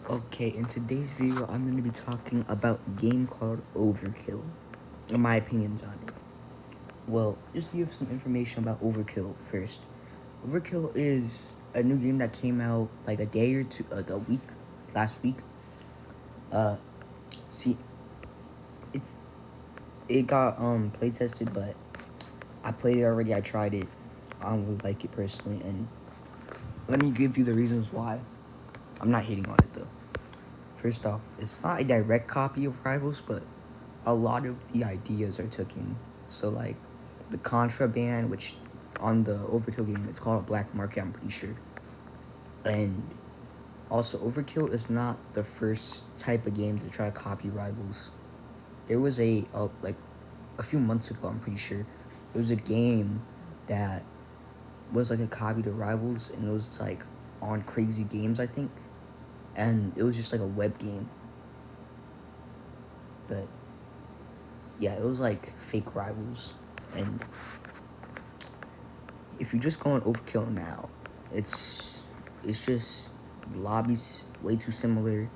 Okay, in today's video, I'm going to be talking about a game called Overkill, and my opinions on it. Well, just to give some information about Overkill first. Overkill is a new game that came out like a day or two, like a week, last week. Uh, see, it got play tested, but I played it already. I tried it. I don't really like it personally, and let me give you the reasons why. I'm not hating on it though. First off, it's not a direct copy of Rivals, but a lot of the ideas are taken. So like the contraband, which on the Overkill game it's called a black market, I'm pretty sure. And also Overkill is not the first type of game to try to copy Rivals. There was like a few months ago, I'm pretty sure, there was a game that was like a copy to Rivals, and it was like on Crazy Games, I think, and it was just like a web game. But yeah, it was like fake Rivals, and if you just go on Overkill now, it's just the lobbies way too similar.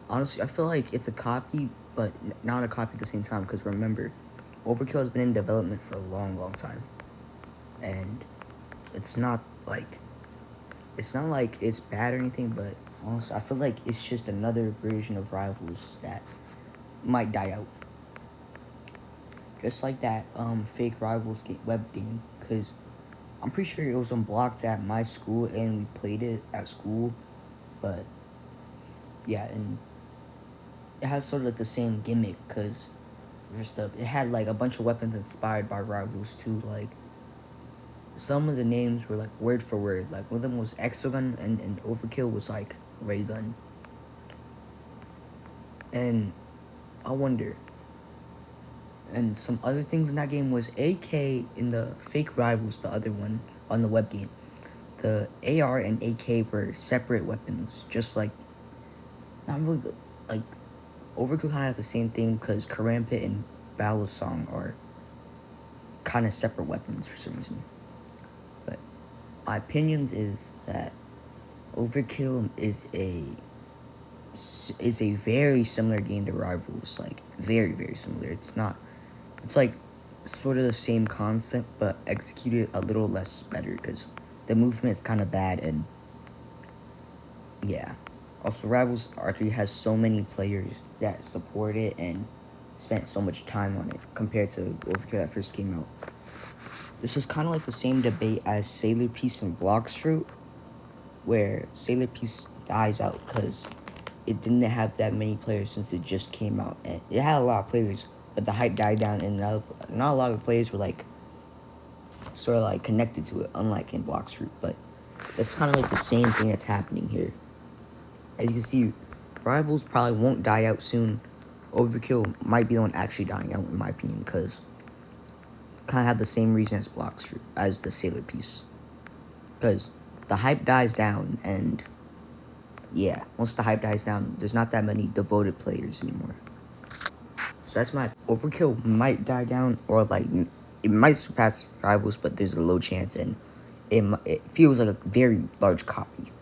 Honestly, I feel like it's a copy, but not a copy at the same time. Because remember, Overkill has been in development for a long, long time, and it's not like it's bad or anything. But honestly, I feel like it's just another version of Rivals that might die out. Just like that fake Rivals web game, because I'm pretty sure it was unblocked at my school and we played it at school, but yeah, and it has sort of like the same gimmick because it had like a bunch of weapons inspired by Rivals too. Like some of the names were like word for word. Like one of them was Exogun, and Overkill was like Ray Gun. And I wonder. And some other things in that game was AK in the fake Rivals, the other one on the web game. The AR and AK were separate weapons, just like not really like Overkill kind of have the same thing because Karampit and Battle Song are kind of separate weapons for some reason. But my opinions is that Overkill is a very similar game to Rivals, like very very similar. It's like sort of the same concept but executed a little less better because the movement is kind of bad, and yeah. Also, Rivals R3 has so many players that support it and spent so much time on it compared to Overkill that first came out. This is kind of like the same debate as Sailor Peace and Blox Fruit, where Sailor Peace dies out because it didn't have that many players since it just came out. And it had a lot of players, but the hype died down, and not a lot of the players were like sort of like connected to it, unlike in Blox Fruit. But it's kind of like the same thing that's happening here. As you can see, Rivals probably won't die out soon. Overkill might be the one actually dying out, in my opinion, because kind of have the same reason as Blox Fruit, as the Sailor Piece. Because the hype dies down, and yeah, once the hype dies down, there's not that many devoted players anymore. So that's my Overkill might die down, or like it might surpass Rivals, but there's a low chance, and it feels like a very large copy.